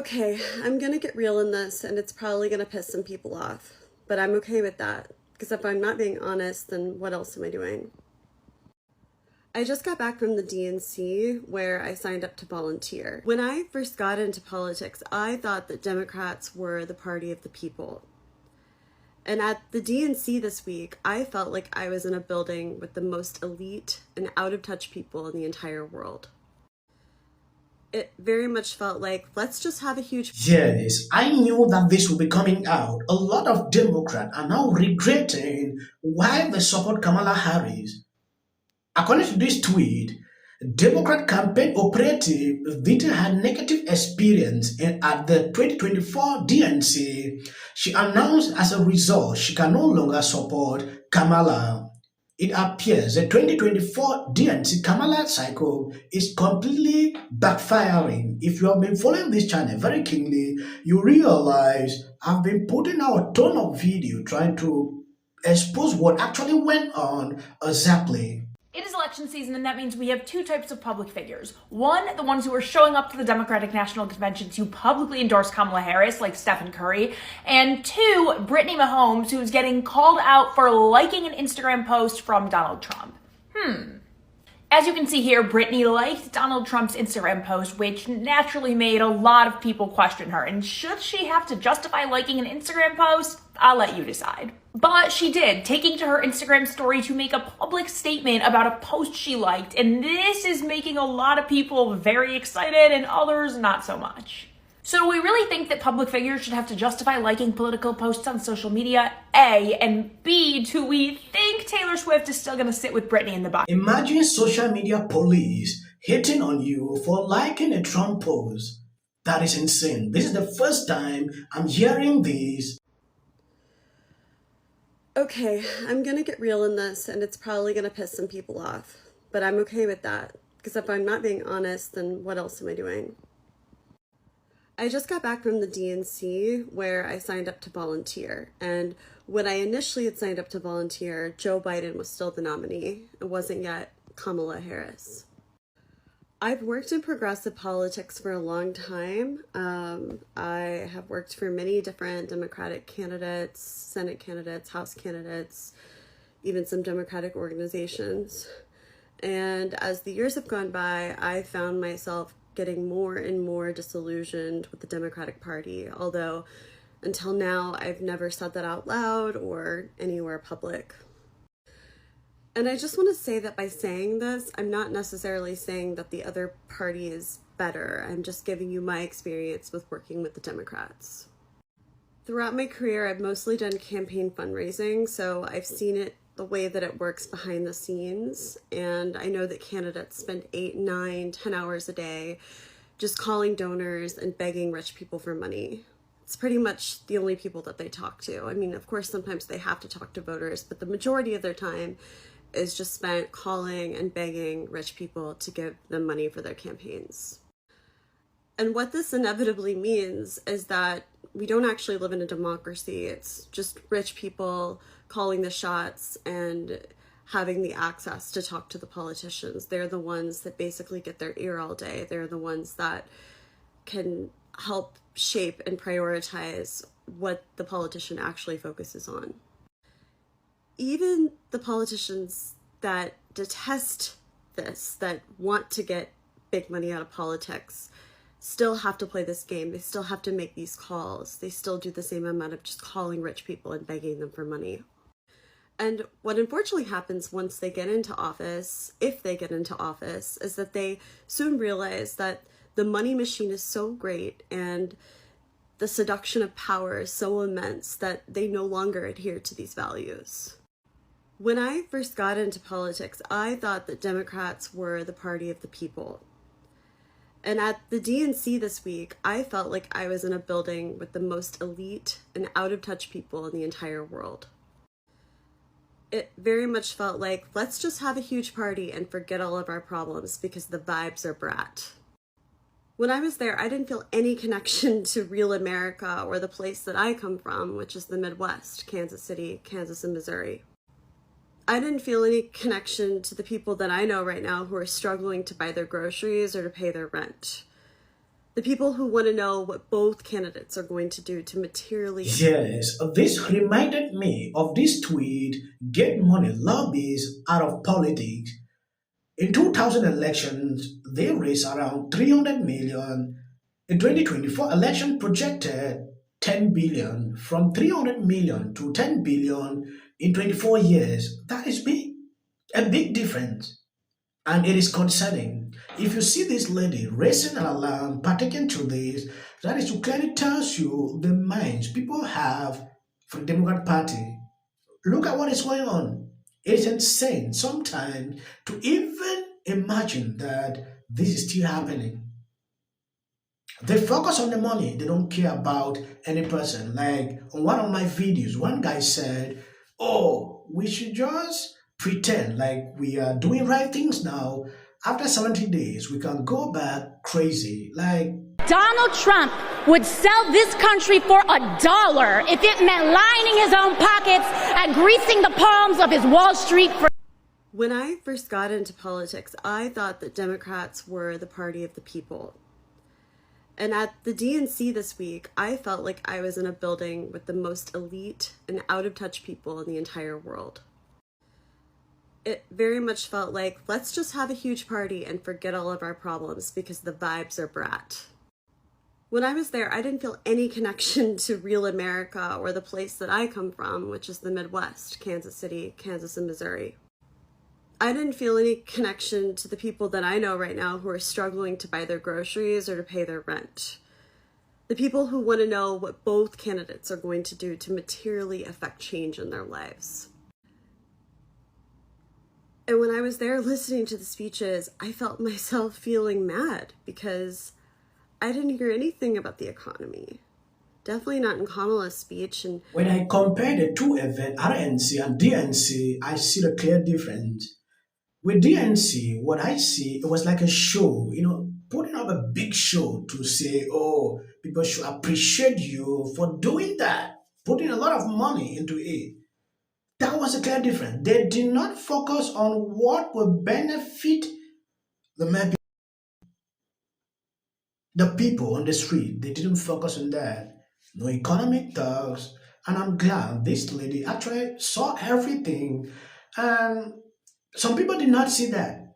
Okay, I'm gonna get real in this, and it's probably gonna piss some people off, but I'm okay with that, because if I'm not being honest, then what else am I doing? I just got back from the DNC where I signed up to volunteer. When I first got into politics, I thought that Democrats were the party of the people. And at the DNC this week, I felt like I was in a building with the most elite and out of touch people in the entire world. It very much felt like, let's just have a huge. Yes, I knew that this would be coming out. A lot of Democrats are now regretting why they support Kamala Harris. According to this tweet, Democrat campaign operative Vita had negative experience at the 2024 DNC. She announced as a result she can no longer support Kamala. It appears the 2024 DNC Kamala cycle is completely backfiring. If you have been following this channel very keenly, you realize I've been putting out a ton of video trying to expose what actually went on exactly. It is election season, and that means we have two types of public figures. One, the ones who are showing up to the Democratic National Convention to publicly endorse Kamala Harris, like Stephen Curry. And two, Brittany Mahomes, who's getting called out for liking an Instagram post from Donald Trump. As you can see here, Brittany liked Donald Trump's Instagram post, which naturally made a lot of people question her. And should she have to justify liking an Instagram post? I'll let you decide. But she did, taking to her Instagram story to make a public statement about a post she liked. And this is making a lot of people very excited and others not so much. So do we really think that public figures should have to justify liking political posts on social media? A, and B, do we think Taylor Swift is still gonna sit with Britney in the box? Imagine social media police hitting on you for liking a Trump post. That is insane. This is the first time I'm hearing this. Okay, I'm gonna get real in this, and it's probably gonna piss some people off, but I'm okay with that, because if I'm not being honest, then what else am I doing? I just got back from the DNC where I signed up to volunteer. And when I initially had signed up to volunteer, Joe Biden was still the nominee. It wasn't yet Kamala Harris. I've worked in progressive politics for a long time. I have worked for many different Democratic candidates, Senate candidates, House candidates, even some Democratic organizations. And as the years have gone by, I found myself getting more and more disillusioned with the Democratic Party, although until now I've never said that out loud or anywhere public. And I just want to say that by saying this, I'm not necessarily saying that the other party is better. I'm just giving you my experience with working with the Democrats. Throughout my career, I've mostly done campaign fundraising, so I've seen it the way that it works behind the scenes. And I know that candidates spend 8, 9, 10 hours a day just calling donors and begging rich people for money. It's pretty much the only people that they talk to. I mean, of course, sometimes they have to talk to voters, but the majority of their time is just spent calling and begging rich people to give them money for their campaigns. And what this inevitably means is that we don't actually live in a democracy. It's just rich people calling the shots and having the access to talk to the politicians. They're the ones that basically get their ear all day. They're the ones that can help shape and prioritize what the politician actually focuses on. Even the politicians that detest this, that want to get big money out of politics, still have to play this game. They still have to make these calls. They still do the same amount of just calling rich people and begging them for money. And what unfortunately happens once they get into office, if they get into office, is that they soon realize that the money machine is so great and the seduction of power is so immense that they no longer adhere to these values. When I first got into politics, I thought that Democrats were the party of the people. And at the DNC this week, I felt like I was in a building with the most elite and out of touch people in the entire world. It very much felt like, let's just have a huge party and forget all of our problems because the vibes are brat. When I was there, I didn't feel any connection to real America or the place that I come from, which is the Midwest, Kansas City, Kansas, and Missouri. I didn't feel any connection to the people that I know right now who are struggling to buy their groceries or to pay their rent. The The people who want to know what both candidates are going to do to materially... Yes, this reminded me of this tweet, get money lobbies out of politics. In 2000 elections, they raised around 300 million. In 2024 election projected 10 billion. From 300 million to 10 billion in 24 years. That is big. A big difference. And it is concerning. If you see this lady raising an alarm, partaking to this, that is to clearly tells you the minds people have for the Democrat Party. Look at what is going on. It's insane sometimes to even imagine that this is still happening. They focus on the money. They don't care about any person. Like on one of my videos, one guy said, oh, we should just pretend like we are doing right things now. After 70 days, we can go back crazy. Like Donald Trump would sell this country for $1 if it meant lining his own pockets and greasing the palms of his Wall Street friends. When I first got into politics, I thought that Democrats were the party of the people. And at the DNC this week, I felt like I was in a building with the most elite and out-of-touch people in the entire world. It very much felt like, let's just have a huge party and forget all of our problems because the vibes are brat. When I was there, I didn't feel any connection to real America or the place that I come from, which is the Midwest, Kansas City, Kansas, and Missouri. I didn't feel any connection to the people that I know right now who are struggling to buy their groceries or to pay their rent. The people who want to know what both candidates are going to do to materially affect change in their lives. And when I was there listening to the speeches, I felt myself feeling mad because I didn't hear anything about the economy. Definitely not in Kamala's speech. And when I compare the two events, RNC and DNC, I see the clear difference. With DNC, what I see, it was like a show, putting up a big show to say, oh, people should appreciate you for doing that, putting a lot of money into it. That was a clear difference. They did not focus on what will benefit the people on the street. They didn't focus on that. No economic talks. And I'm glad this lady actually saw everything. And some people did not see that.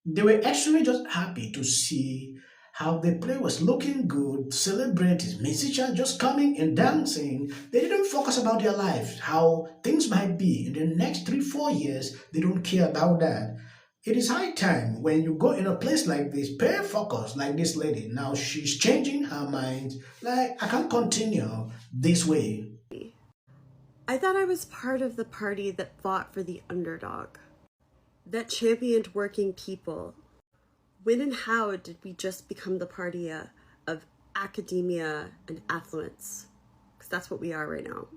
They were actually just happy to see how the play was looking good, celebrities, musicians just coming and dancing. They didn't focus about their lives, how things might be in the next 3-4 years. They don't care about that. It is high time when you go in a place like this, pay focus like this lady. Now she's changing her mind. Like, I can't continue this way. I thought I was part of the party that fought for the underdog, that championed working people. When and how did we just become the party of academia and affluence? Because that's what we are right now.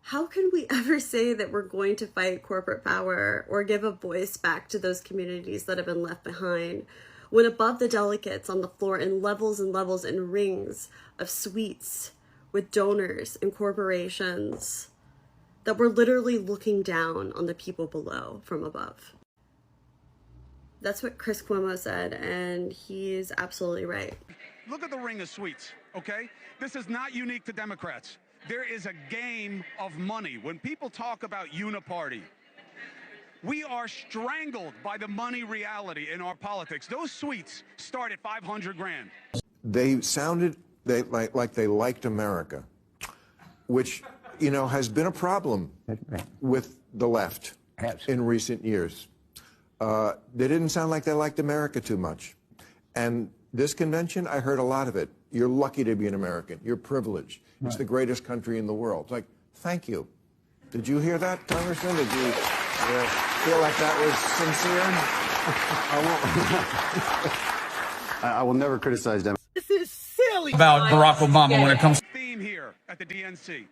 How can we ever say that we're going to fight corporate power or give a voice back to those communities that have been left behind when above the delegates on the floor in levels and levels and rings of suites with donors and corporations that we're literally looking down on the people below from above? That's what Chris Cuomo said, and he's absolutely right. Look at the ring of suites, okay? This is not unique to Democrats. There is a game of money. When people talk about uniparty, we are strangled by the money reality in our politics. Those suites start at $500,000. They sounded like they liked America, which, has been a problem with the left in recent years. They didn't sound like they liked America too much. And this convention, I heard a lot of it. You're lucky to be an American. You're privileged. Right. It's the greatest country in the world. It's like, thank you. Did you hear that, Congressman? Did you feel like that was sincere? I will never criticize them. This is silly about Barack Obama when it comes to the theme here at the DNC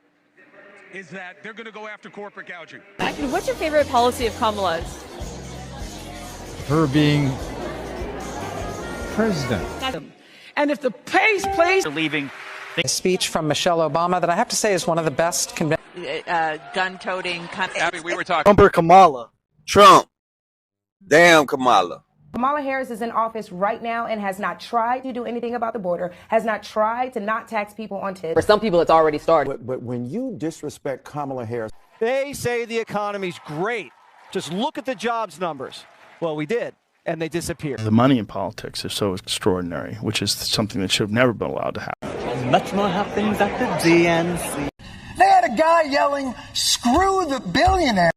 is that they're going to go after corporate gouging. What's your favorite policy of Kamala's? her being president. And if the pace plays leaving a speech from Michelle Obama that I have to say is one of the best gun-toting Abby, we were talking Trump or Kamala. Trump. Damn Kamala. Kamala Harris is in office right now and has not tried to do anything about the border, has not tried to not tax people on tips. For some people, it's already started. But when you disrespect Kamala Harris, They say the economy's great. Just look at the jobs numbers. Well, we did, and they disappeared. The money in politics is so extraordinary, which is something that should have never been allowed to happen. Much more happens at the DNC. They had a guy yelling, "Screw the billionaire."